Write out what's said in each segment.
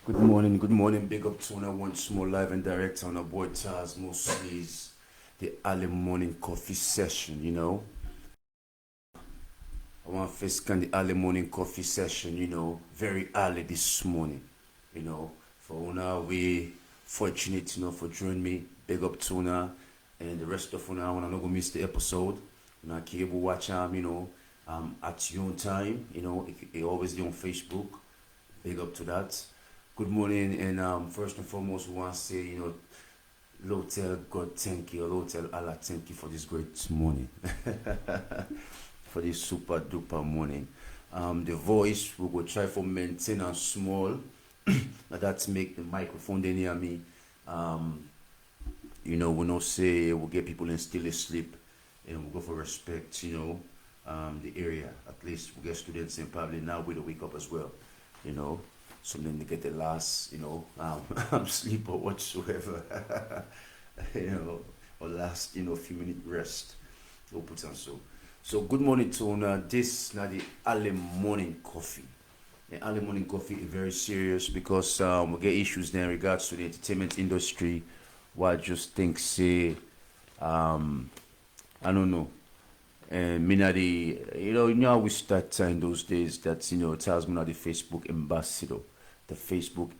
Good morning. Big up to once more live and direct on a board Taz mostly the early morning coffee session, I want to first scan the early morning coffee session, very early this morning, For Una, we fortunate, for joining me. Big up to Una and the rest of Una. When I'm not gonna miss the episode. Una cable watch at your own time, if you always do on Facebook. Big up to that. Good morning, and first and foremost, we want to say, Lord tell God thank you, Lord tell Allah thank you for this great morning, for this super duper morning. The voice we will try for maintain and small, that's make the microphone they near me. We not say we'll get people in still asleep, and we'll go for respect, the area. At least we get students in probably now with a wake up as well, you know so then they get the last, sleep or whatsoever, or last, few minute rest. We'll put on so good morning to this now the early morning coffee. The early morning coffee is very serious because we get issues there in regards to the entertainment industry. What I just think say I don't know. And me na the how we start in those days that tells me now the Facebook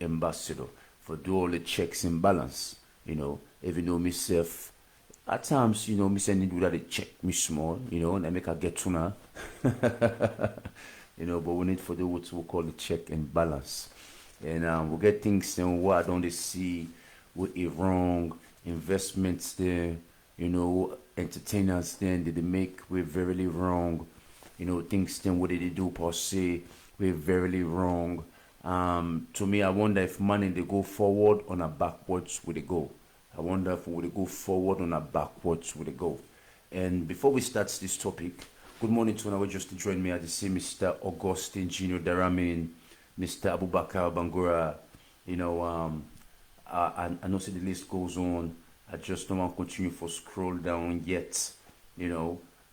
ambassador, for do all the checks and balance. Even though myself at times, me sending do that they check me small, and I make a get to now. But we need for the what we call the check and balance. And we get things what I don't see what is wrong, investments there, entertainers then did they make we're very wrong, things then what did they do per se, we're very wrong. To me, I wonder if money they go forward on a backwards would they go. I wonder if would they go forward on a backwards would they go. And before we start this topic, good morning to now just to join me. I see Mr. Augustine Junior Daramin, Mr. Abubakar Bangura, I know see the list goes on. I just don't want to continue for scroll down yet,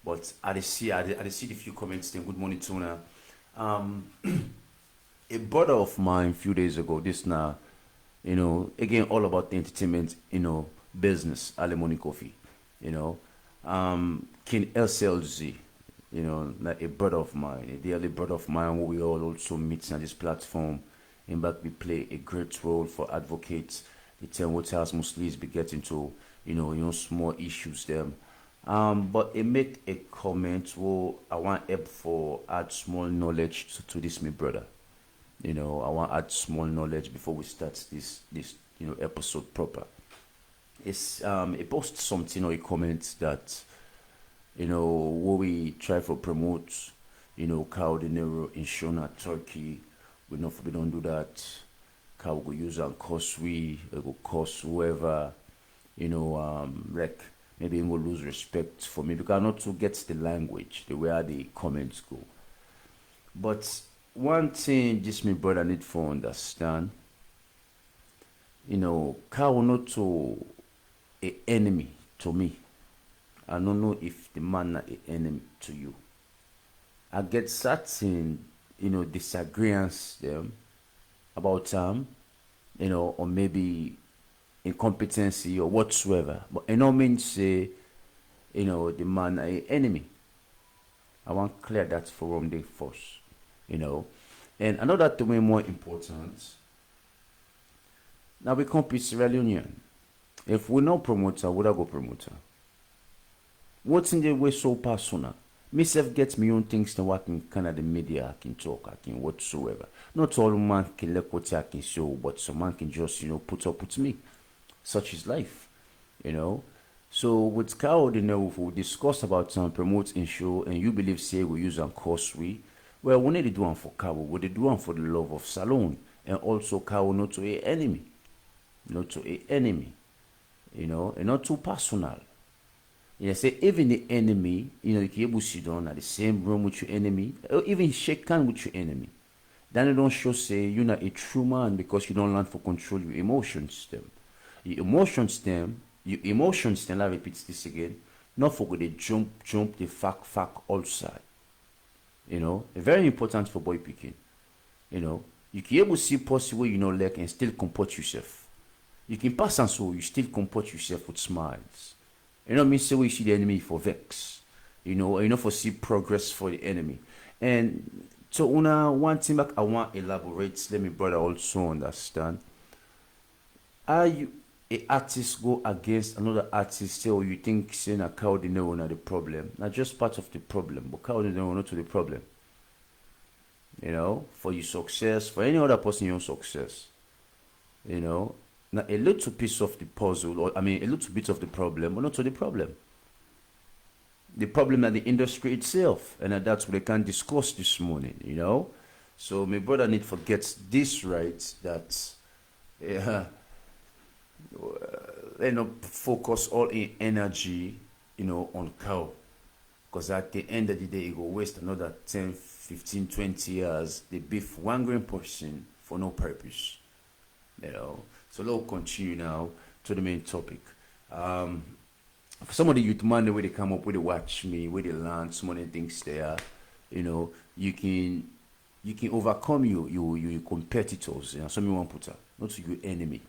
But I see the few comments then. Good morning, Tuna. A brother of mine a few days ago, this now, again all about the entertainment, business, alimony coffee, King SLZ, like a brother of mine, a dearly brother of mine, who we all also meet on this platform. In fact, we play a great role for advocates. The term what else mostly is be getting to, small issues them. But it make a comment where I want help for add small knowledge to this my brother. I want add small knowledge before we start this episode proper. It's it posts something or a comment that where we try for promote, cow the neuro insurance Turkey. We know if we don't do that, cow will use and cost it will cost whoever, like maybe it will lose respect for me because I not to get the language, the way the comments go. But one thing this my brother need for understand, cow not to a enemy to me. I don't know if the man not a enemy to you. I get certain, disagreements them about or maybe incompetency or whatsoever. But I don't mean say, the man a enemy. I want clear that from the first, And another to me more important. Now we compete Sierra Union. If we no promoter, would I go promoter? What's in the way so personal? Myself gets me own things to work in Canada media, I can talk, I can whatsoever. Not all man can look what I can show, but some man can just, put up with me. Such is life, So with Carol, we discuss about promote and show, and you believe say we use and cost we. Well, we need to do one for Carol, we need to do one for the love of Salon, and also Carol not to a enemy, and not too personal. Say even the enemy, you can able to sit down at the same room with your enemy, or even shake hands with your enemy. Then you don't show say you're not a true man because you don't learn to control your emotion system. Your emotion system, I repeat this again, not for the jump the fact outside. Very important for boy picking. You can able to see possible you know like and still comport yourself. You can pass and so you still comport yourself with smiles. You know, mean say we see the enemy for vex. You know for see progress for the enemy. And so una one thing back I want elaborate, let me brother also understand. Are you a artist go against another artist say or you think saying a cow the know not the problem? Not just part of the problem, but cow the know not to the problem. For your success, for any other person your success. You know, now a little piece of the puzzle, or I mean, a little bit of the problem, but not to the problem. The problem at the industry itself, and that's what we can discuss this morning. So my brother need forget this right that yeah, let not focus all in energy, on cow. Because at the end of the day, it will waste another 10, 15, 20 years. They beef 1 gram person for no purpose. So let's continue now to the main topic. For some of the youth man, the way they come up, where they watch me, where they learn, some of the things there, you can overcome your competitors. Some want to put not your enemy,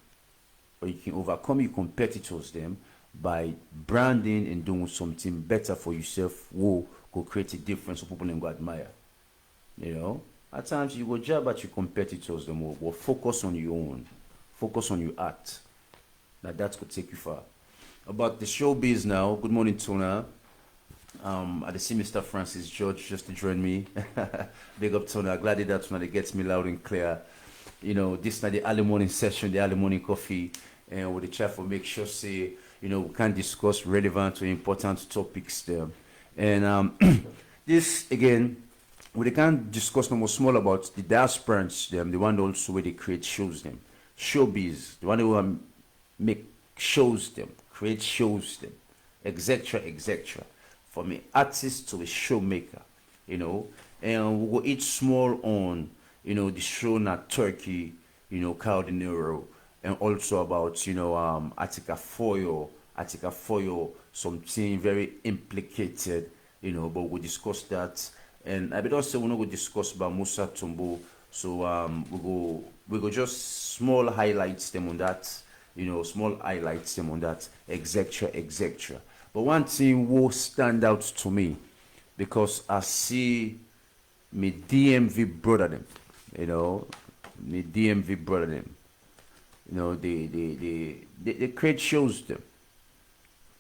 but you can overcome your competitors them by branding and doing something better for yourself. Who go create a difference so people and go admire. At times you go jab at your competitors them or focus on your own. Focus on your art. Now that could take you far. About the showbiz now. Good morning, Tona. I see Mr. Francis George just to join me. Big up, Tona. Glad that Tona gets me loud and clear. This night the early morning session, the early morning coffee, and with the chat for make sure say we can discuss relevant or important topics there. And this again, we can discuss no more small about the diasporans them, the one also where they create shows them. Showbiz, the one who make shows them, create shows them, etc. etc. From an artist to a showmaker, and we go eat small on the show not Turkey, Cal De Niro, and also about Article Fayor, something very implicated, but we'll discuss that. And I would also want to discuss about Musa Tumbo. So we go just small highlights them on that, small highlights them on that, etc. etc. But one thing will stand out to me because I see me DMV brother them, me DMV brother them, they create shows them,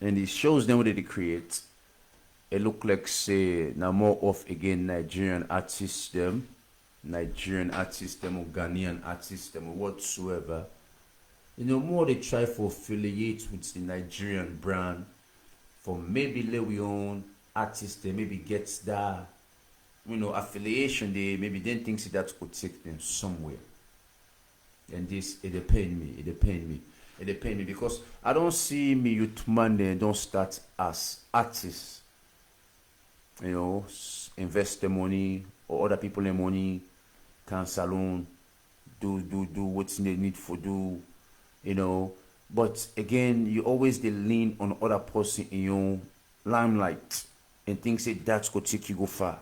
and these shows them what they create. It look like say now more of again Nigerian artists them or Ghanaian artists them or whatsoever. More they try for affiliate with the Nigerian brand for maybe let we own artists they maybe gets that affiliation they maybe then thinks that could take them somewhere. And this it depend me because I don't see me youth man they don't start as artists. Invest the money or other people the money, can salon, do what they need for do, But again, you always they lean on other person in your limelight and think say that's gonna take you go far.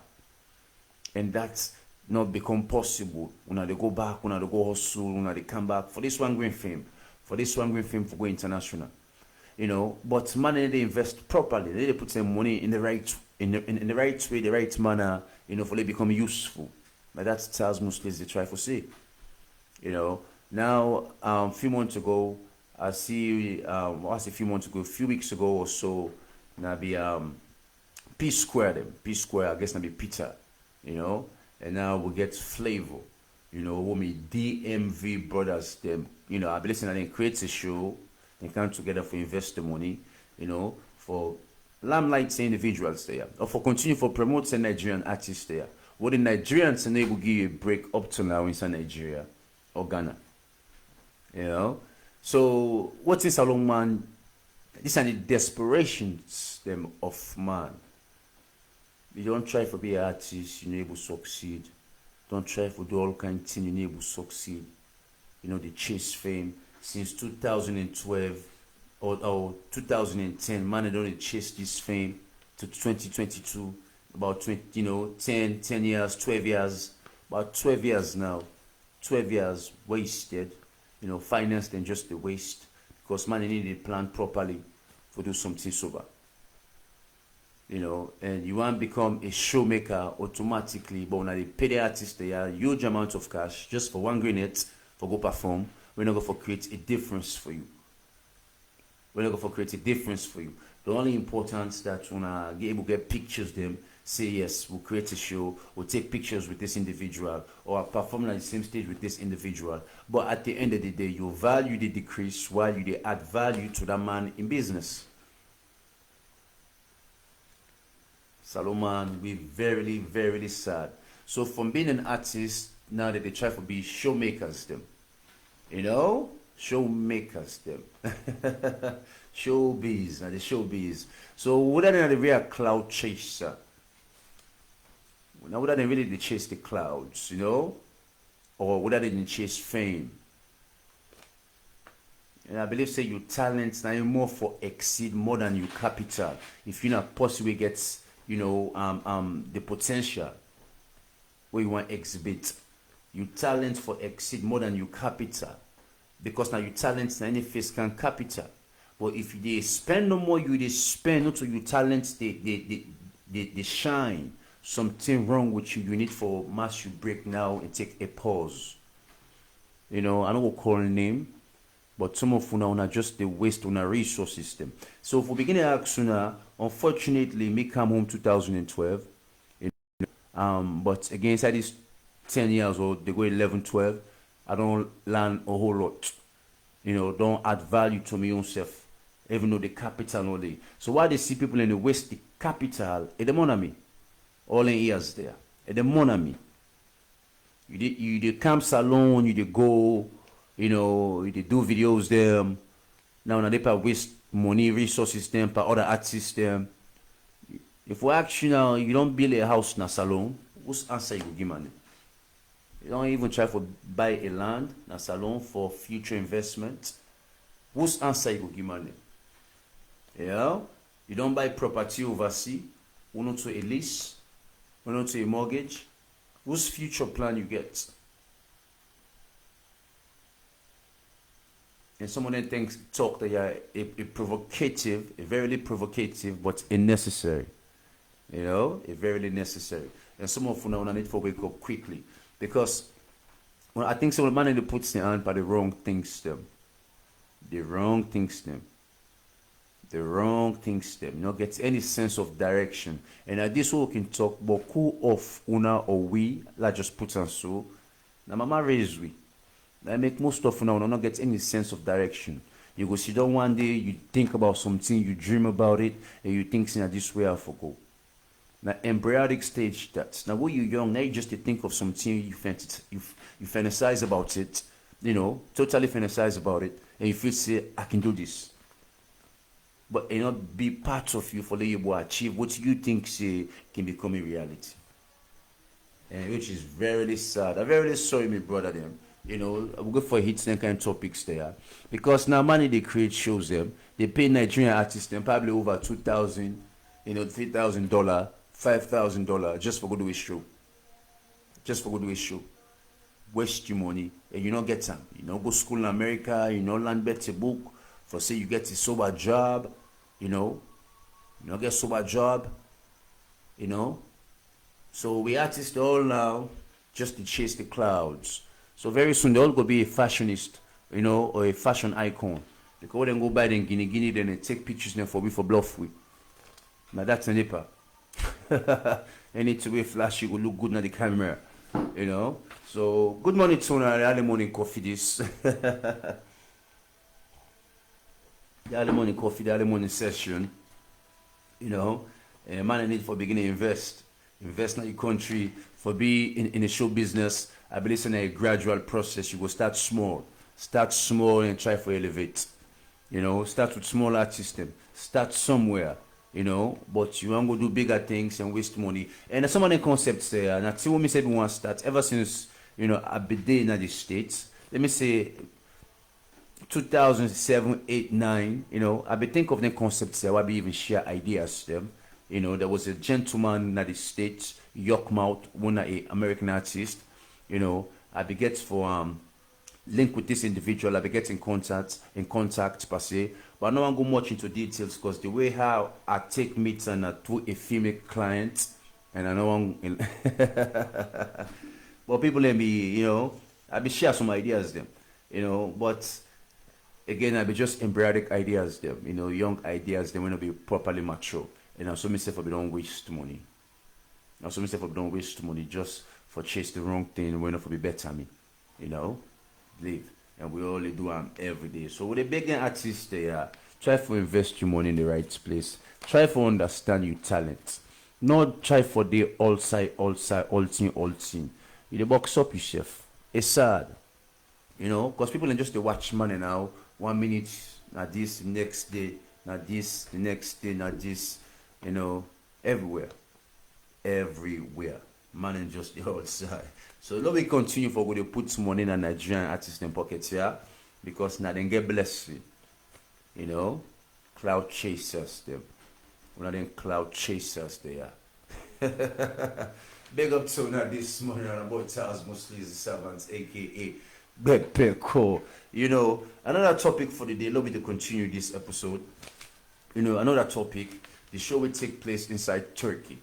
And that's not become possible. When they go back, when they go hustle, when they come back for this one green film, for go international. But money they invest properly. They put some money in the right in the right way, the right manner, for they become useful. But that's Charles Muslims they try to say. Now a few months ago, I see a few weeks ago or so, now be P Square them. P Square, I guess now be Peter, and now we get Flavor, what me DMV brothers them, I believe that they create a show, they come together for invest the money, for limelight individuals there, or for continue for promoting Nigerian artists there. What the Nigerians and they will give you a break up to now inside Nigeria or Ghana. So what is a long man? These are the desperations them of man. You don't try to be an artist, you able to succeed. Don't try to do all kind of things, you able to succeed. They chase fame since 2012 or 2010. Man, they don't chase this fame to 2022. About 20, 10 years, 12 years, about 12 years now. 12 years wasted, finance than just the waste, because man, need a plan properly for do something sober. And you want to become a showmaker automatically, but when they pay the artist, they are huge amounts of cash just for one grenade for go perform. We're not going to create a difference for you. We're not going to create a difference for you. The only importance that when I get able to get pictures them, say yes, we'll create a show, we'll take pictures with this individual, or I'll perform on the same stage with this individual. But at the end of the day, your value they decrease while you they add value to that man in business. Salomon, we very, very sad. So from being an artist, now that they try to be showmakers them. Showmakers them. Showbiz, now the showbiz. So whether they're the real cloud chaser. Now whether they really chase the clouds, or whether they didn't chase fame. And I believe say your talents now more for exceed more than your capital. If you not possibly gets the potential where you want to exhibit, your talent for exceed more than your capital, because now your talents na any face can capital. But if they spend no more, you they spend not to your talents they shine. Something wrong with you. You need for mass you break now and take a pause. I don't go call a name, but some of you now just the waste on a resource system. So for beginning action, unfortunately, me come home 2012. But again, inside these 10 years old, they go 11, 12. I don't learn a whole lot. Don't add value to me own self, even though the capital only. So why they see people in the waste the capital, it them on me. All in ears there. It them on me. You the camp salon, you the go, you the do videos there. Now they waste money, resources them, per other artists them. If we actually you don't build a house in a salon, whose answer you give money? You don't even try to buy a land in a salon for future investment. Whose answer you give money? You don't buy property overseas, or not to a lease, or not to a mortgage. Whose future plan you get? And some of them things talk that are a provocative, a very provocative, but unnecessary. A very necessary. And some of you now need to wake up quickly. Because I think some of the man in puts their hand by the wrong things to them. The wrong things to them. The wrong things to them. Not get any sense of direction. And at this we can talk about who of una or we, like just put on so. Now mama raised we. I make most of now not get any sense of direction. You go sit down one day, you think about something, you dream about it, and you think this way I forgo. Now embryonic stage that. Now when you're young, now you just think of something, you fantasize about it, totally fantasize about it, and you feel say, I can do this. But it not be part of you for you to achieve what you think say can become a reality. And which is very sad. I'm very sorry, my brother them. We'll go for hits and kind of topics there. Because now money they create shows them. They pay Nigerian artists them probably over $2,000, $3,000, $5,000 just for go do a show. Just for go do a show. Waste your money and you don't get them. Go school in America, land better book. For say you get a sober job, get sober job, So we artists all now just to chase the clouds. So very soon they all go be a fashionist, or a fashion icon. Because then go buy them guinea, then they take pictures then for me for bluff with. Now that's an IPA. They need to be flashy, go look good on the camera, So good morning, Tona. Early morning coffee this. The early morning coffee, the early morning session. And man, I need for beginning invest in your country, for be in the show business. I believe in a gradual process. You go start small and try to elevate. Start with small artists, start somewhere, but you want to do bigger things and waste money. And some of the concepts there, and that's what me said we want to start ever since, I've been there in the States. Let me say 2007, 8, 9, I've been think of the concepts there, I'll be even share ideas them. There was a gentleman in the States, Yorkmouth, one an American artist, and I be get for link with this individual, I be get in contact per se. But I don't want to go much into details because the way how I take meets and to a female client, and I don't want but people let me, I be share some ideas them, but again, I be just embryonic ideas them, young ideas them when I be properly mature. So myself I be don't waste money. Now so myself I be don't waste money just for chase the wrong thing when for be better me. You know? Live. And we only do them every day. So with the big artists they are, try to invest your money in the right place. Try to understand your talent. Not try for the all side, all thing, all thing. You dey box up yourself. It's sad. Because people are just the watch money now. 1 minute, not this, the next day, not this, the next day, not this, everywhere. Everywhere. Man and just the outside. So let me continue for we to put some money in a Nigerian artist in pockets here. Because now they get blessed. Cloud chasers them. One of them cloud chasers they are. Big up to now this morning about Charles mostly the servants, aka Big Peko. Another topic for the day. Let me to continue this episode. Another topic. The show will take place inside Turkey.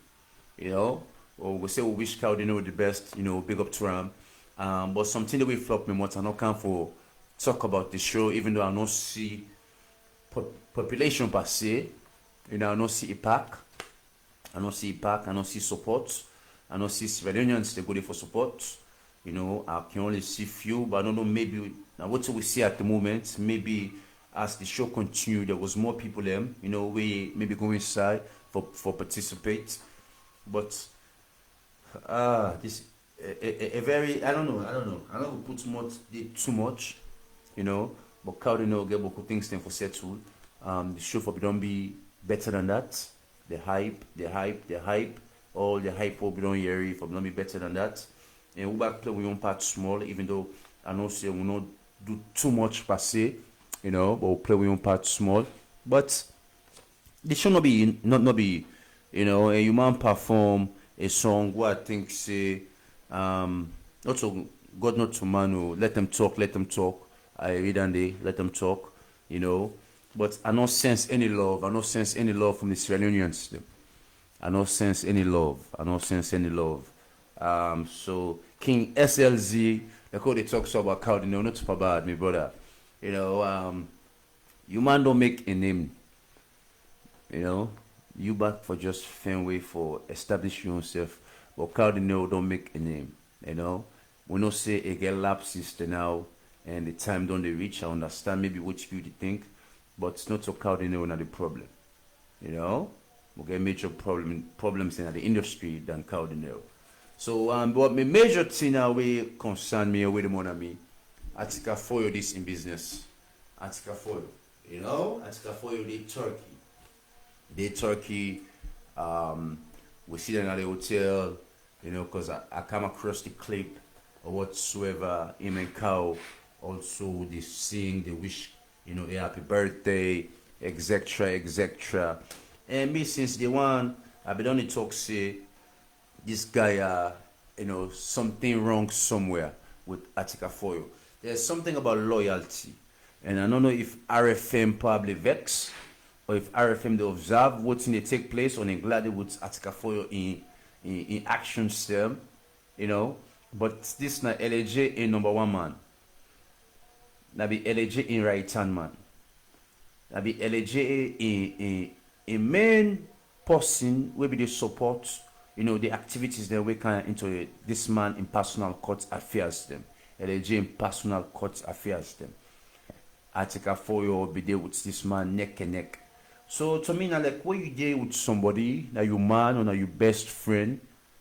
Or we say we wish Cloud the best, big up to him. But something that we flop me much, I not can for talk about the show, even though I don't see population per se. I don't see a pack. I don't see support. I don't see civilians they go there for support. I can only see few, but I don't know, maybe now what we see at the moment, maybe as the show continued, there was more people we maybe go inside for participate. But this a very I don't know. I don't put too much, but Cardinal get beaucoup things then for settle. The show for don't be better than that. The hype, all the hype will be done here for don't be better than that. And we back play we own part small, even though I know say we not do too much per se, but we'll play we own part small. But this should not be a human perform a song what I think say also God not to man let them talk. I read and they let them talk, but I don't sense any love. I don't sense any love from the Sierra Leoneans. I don't sense any love. So King SLZ, like how they talk so about Cardinal, not super bad, my brother. You man don't make a name. You back for just Fenway for establishing yourself, but Cardinal don't make a name. We don't say a get lapses now and the time don't they reach. I understand maybe what you think, but it's not so Cardinal not the problem. We get major problems in the industry than Cardinal. So but my major thing now we concern me with the money. Article Fayor this in business. Article Fayor. Article Fayor the Turkey. We see them at the hotel, because I come across the clip or whatsoever. Him and Cow also they sing, they wish, a happy birthday, etc. And me since the one I've been on the talk say this guy something wrong somewhere with Article Fayor. There's something about loyalty. And I don't know if RFM probably vex or if RFM they observe what's in they take place on glad with Article Fayor in action still, but this na LJ in number one man. That be LJ in right hand man. That be LJ in main person will be the support, the activities that we can into this man in personal court affairs them. LJ in personal court affairs them. Article Fayor will be there with this man neck and neck. So to me now like when you there with somebody, now you man or now you best friend,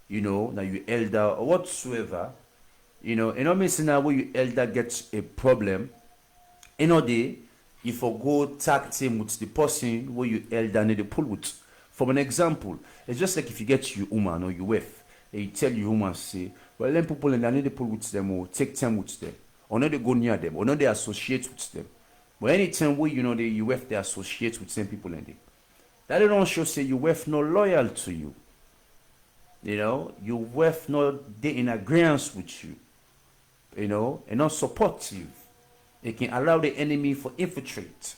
now you elder or whatsoever, and mean now when you elder gets a problem, day you go tag team with the person where you elder need to pull with. For an example, it's just like if you get your woman or your wife, and you tell your woman say, well then people and I need to pull with them or take time with them, or not they go near them, or not they associate with them. But anytime where you wife they associate with same people and that they don't show say your wife not loyal to you. Your wife not they in agreement with you. and not supportive. It can allow the enemy for infiltrate.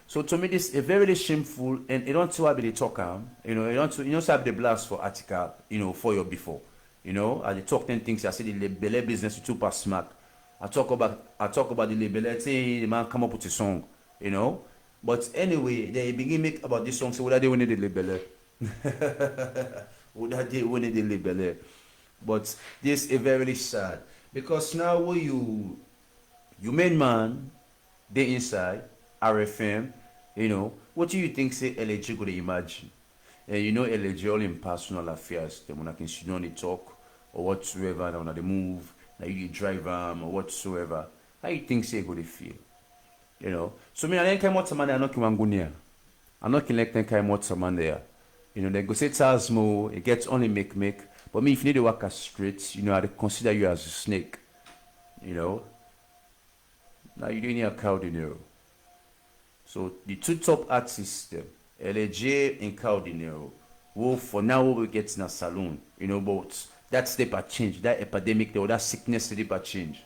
So to me this is very shameful, and it don't tell be the talk it don't have the blast for article, Fayor before. I dey talk 10 things. I say the label business is too pass smart. I talk about the label, say the man come up with a song, But anyway, they begin make about this song, so whether they win the label. Whether they win the label. But this is very sad. Because now when you main man, they inside RFM, what do you think say LG could imagine? And LG all in personal affairs, them when I can sit down they talk or whatsoever, now they move, now you drive or whatsoever. How you think say go they feel? So me I don't care what man I not can go near. I'm not can like them kind what man there. They go say Tasmo, it gets only make. But me if you need to work as straight, I consider you as a snake. Now you don't need a cow dinero. So the two top artists, LJ and Cow dinero, for now we get in a saloon, but that step a change, that epidemic or that sickness step a change.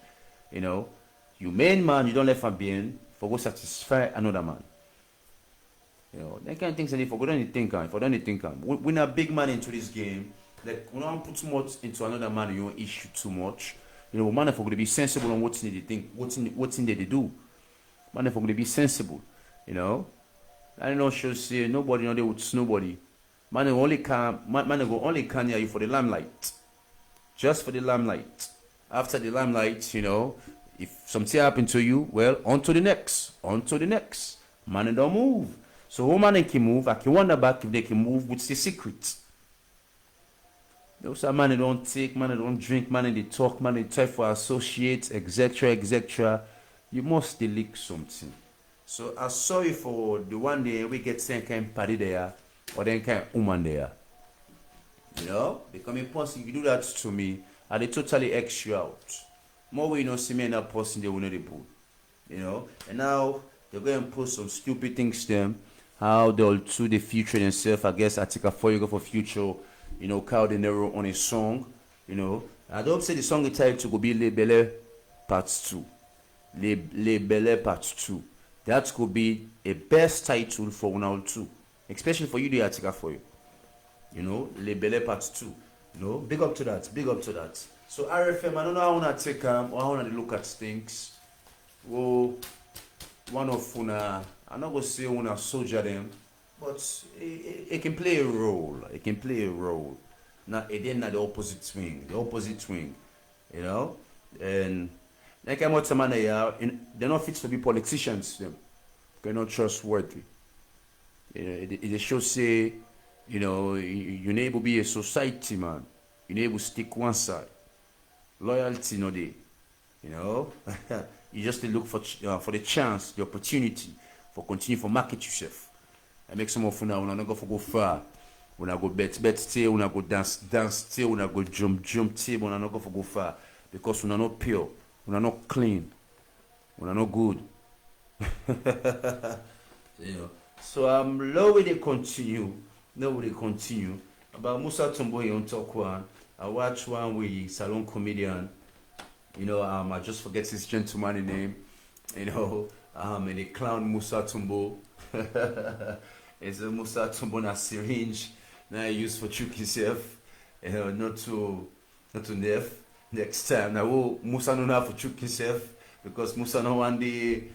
You main man, you don't let him be in for go satisfy another man. That kind of things and if I don't think when a big man into this game, like we don't put too much into another man, you don't issue too much. Man if we're gonna be sensible on what's in the thing, what's in there they do. Man if we're gonna be sensible, I don't know should say nobody know they would nobody. Man go only can hear you for the limelight. Just for the limelight. After the limelight, if something happen to you, well, on to the next. Man don't move. So who man can move, I can wonder back if they can move, what's the secret? Those are man don't take, man don't drink, man they talk, man they try for associates, etc. You must delete something. So I'm sorry for the one day we get some kind of party there, or then kind of woman there. Becoming person, you do that to me, and they totally X you out. More way see me in that person, they will not put. And now they're going to put some stupid things to them, how they'll do the future themselves. I guess Article Fayor for future, Cow de Nero on a song, I don't say the song is titled to go be Le Belle Part 2. Le Belle Part 2. That could be a best title for one or two, especially for you, the Article Fayor. Le Belle Part 2. Big up to that. So RFM, I don't know how I want to take or how I want to look at things. Well, one of una, I'm not going to say una soldier them, but it can play a role. Now, again, not the opposite wing. And like I'm what some man they are, they're not fit to be politicians. They're not trustworthy. It should say, you need to be a society man. You need to stick one side. Loyalty, no day. You just look for the chance, the opportunity for continue for market yourself. I make some of you now, not go far. When I go bet still, when I go dance still, when I go jump still, when I not go far. Because when I not pure, when I not clean, when I not good. So low way they continue. About Musa Tumbo on talk one. I watch one with salon comedian. I just forget his gentleman name. And the clown Musa Tumbo. It's a Musa Tumbo na syringe. Now I use for choke himself. Not to nerf. Next time now Musa no have for choke himself because Musa no one day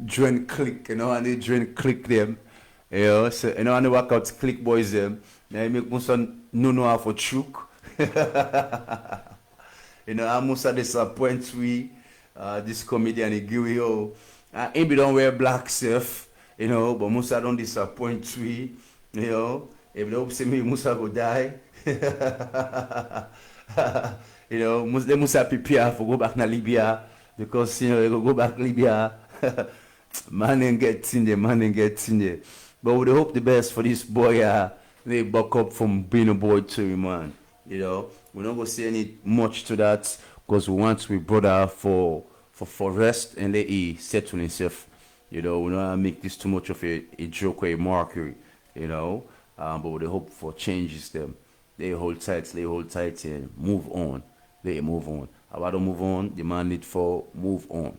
join click, and they join click them. So and they work out click boys them. Now I make Musa no have for choke. Musa disappoint we this comedian he give you he don't wear black self, but Musa don't disappoint we, if they don't say me Musa go die. Musa prepare for go back to Libya because they go back Libya. man ain't get in there. But we hope the best for this boy. They buck up from being a boy to him, man. We're not gonna say any much to that because we want we brother for rest and let he settle himself. We don't make this too much of a joke or a mockery. But we hope for changes them. They hold tight and move on. They move on. about to move on, the man need for move on.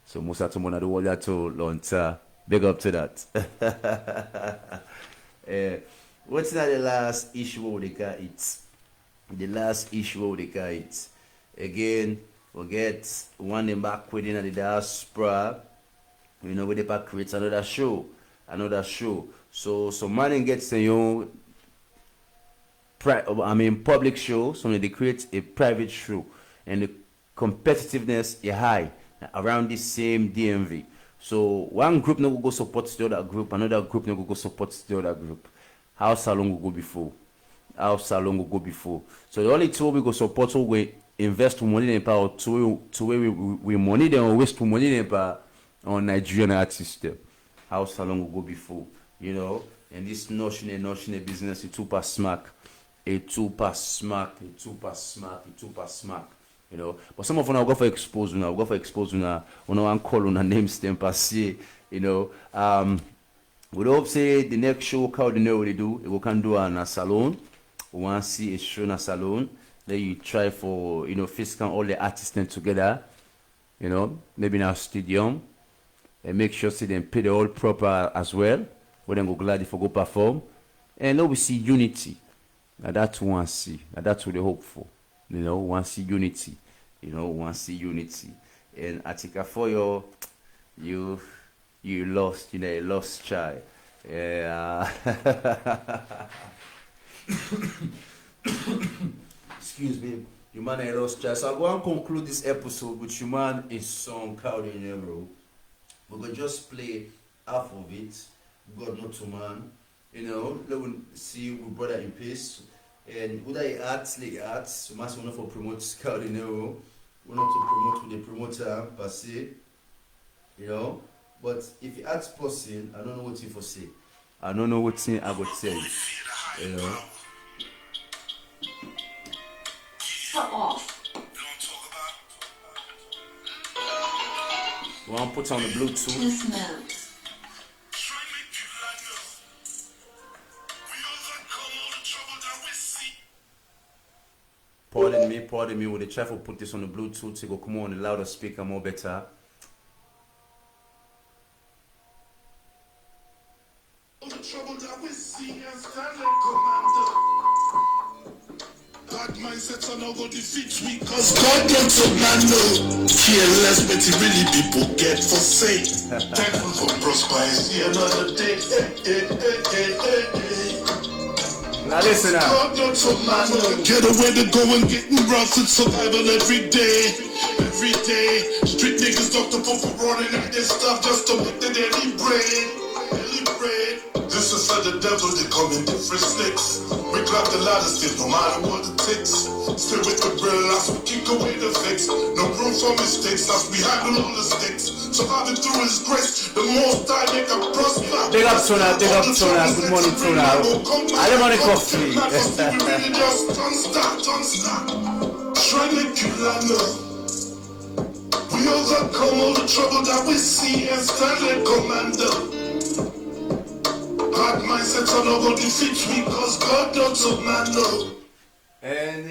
So most of the time, I do all that to Lonta. Big up to that. What's not the last issue they got it? The last issue they got it. Again, we get one them back within the diaspora. You know, we they back create another show. Another show. So man gets a public show, so they create a private show, and the competitiveness is high around the same DMV. So one group no go support the other group, another group no go support the other group. How salon will go before? How salon will go before? So the only two we go support, so we invest money in power to where we money then waste money in power on Nigerian artists. How salon will go before? You know, and this notion a business is super smack. A super smack. You know, but some of them go for expose now. Go for expose now. We don't call on a name stamp per se. You know, we don't say the next show. How they know what they do? We can do in a salon. We want to see a show in a salon. Then you try for fiscal all the artists then together. You know, maybe in a stadium, and make sure see them pay the all proper as well. We then go glad if we go perform, and now we see unity. Now that's what we want to see. Now that's what they hope for. You know, want to see unity. Want to see unity. And Artical Fayor, you lost, a lost child. Yeah. Excuse me. You man a lost child. So I'm going to conclude this episode with you man a song called in Euro. We're going to just play half of it. God not to man. Let me see we brother in peace. And would I arts, so much one for promote Scout in Euro. We not to promote with the promoter per se. But if you ask person, I don't know what you for say. I don't know what thing I would say. Stop off. We want to put on the Bluetooth. This mode. Pardon me, with the try to put this on the Bluetooth to go come on the louder speaker more better. The trouble that we see and stand like commander. Bad mindsets are not going to defeat we cause God looks a man no. Careless but he really people get for sake. Thankful for prosperity another day. Now listen up. God looks a man no. Get away to go and getting rough and survival every day. Every day. Street niggas doctor for running at this stuff just to make the daily bread. This is for the devil, they come in different sticks. We grab the ladder still, no matter what it takes. Stay with the real as we kick away the fix. No room for mistakes as we handle all the sticks. Surviving through his grace, the most I make a prosper. Big up Tona, good morning Tona. I don't want to coffee. We really just don't stop. Try to kill I know. We overcome all the trouble that we see and stand like commander. Bad mindsets are not going to defeat me cause God does so man no. And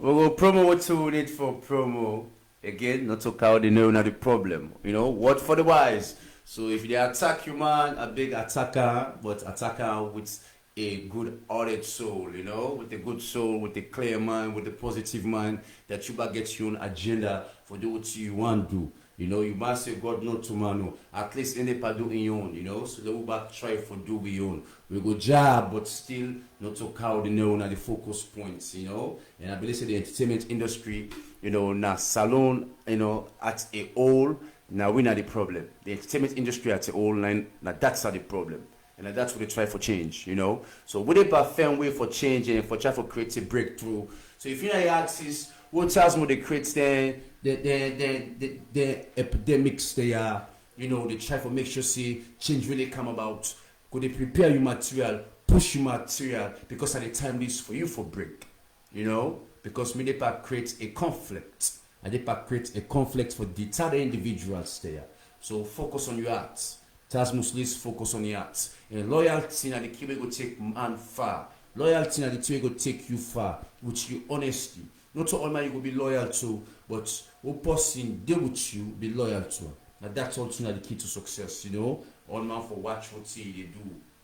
we will promo what you need for promo. Again, not to count the know not the problem. What for the wise. So if they attack you man, a big attacker, but attacker with a good audit soul, with a good soul, with a clear mind, with a positive mind, that you back get your own agenda for do what you want to do. You must say God not to man. At least in the padu in your own, so they will back try for do we own. We go job, but still not to cow the know at the focus points, And I believe the entertainment industry, now salon, at a whole, now we not the problem. The entertainment industry at a whole line, now that's not the problem. And that's what they try for change, So we they firm way for change and for try for create a breakthrough. So if you're an artist, what tells me they create the epidemics they are, they try to make sure see change really come about. Could they prepare your material, push your material, because at the time this for you for break, because Midepa creates a conflict. And they create a conflict for the other individuals there. So focus on your art. Tas Muslims focus on your art. And loyalty and the key will take man far. Loyalty and the key will take you far. With your honesty. Not all man you go be loyal to, but what person deal with you, be loyal to. And that's ultimately the key to success, you know. All man for watch what see they do.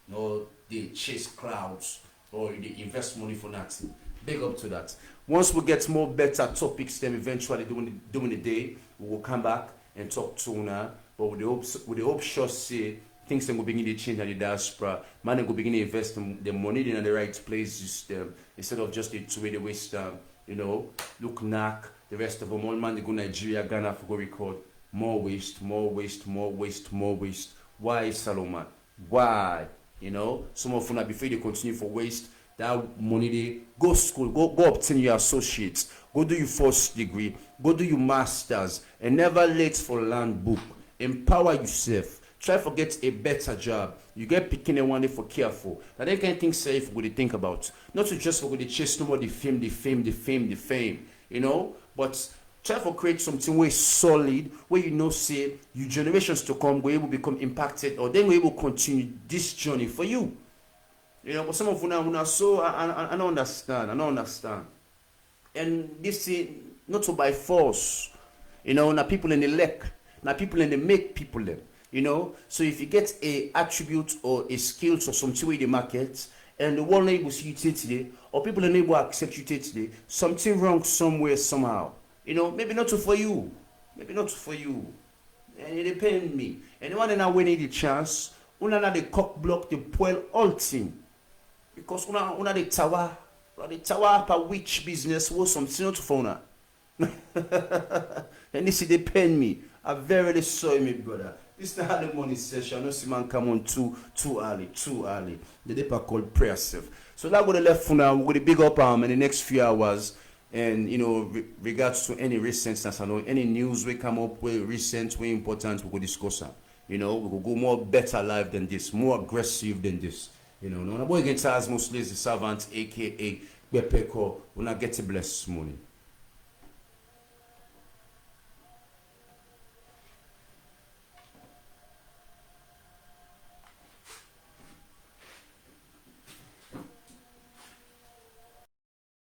No, they chase crowds or they invest money for nothing. Big up to that. Once we get more better topics, then eventually during the day, we will come back and talk to una. But with the hope sure say things then will begin to change at the diaspora. Man will begin to invest the money in the right places instead of just the two-way the waste you know, look knack, the rest of them all man they go Nigeria, Ghana for go record. More waste, more waste, more waste, more waste. Why Salomon? Why? You know, some of them before they continue for waste, that money they go school, go obtain your associates, go do your first degree, go do your masters, and never late for land book. Empower yourself. Try to get a better job. You get picking and one day for careful. That they can think safe what they think about. Not to just for the chase no more the fame. You know? But try to create something where solid, where you know say your generations to come will able become impacted or then we will continue this journey for you. You know, but some of you now so I don't understand. And this is not so by force. You know, now people in the lack, now people in the make people them. You know, so if you get a attribute or a skill or something in the market, and the world able to see you today, or people are able to accept you today, something wrong somewhere somehow. You know, maybe not for you, and it depends me. Anyone that now winning the chance, una the cock block the poil all thing, because una the tower per which business was something not for una. And this depend me. I very sorry, me brother. This is not the money session. No see man come on too early. The day called prayer self. So that would have left for now. We're going to big up in the next few hours. And you know, regards to any recent, I know any news we come up with recent, way important, we will discuss them. You know, we will go more better live than this, more aggressive than this. You know, no boy against us mostly is the servant, aka Bepeko. We're not getting blessed this morning.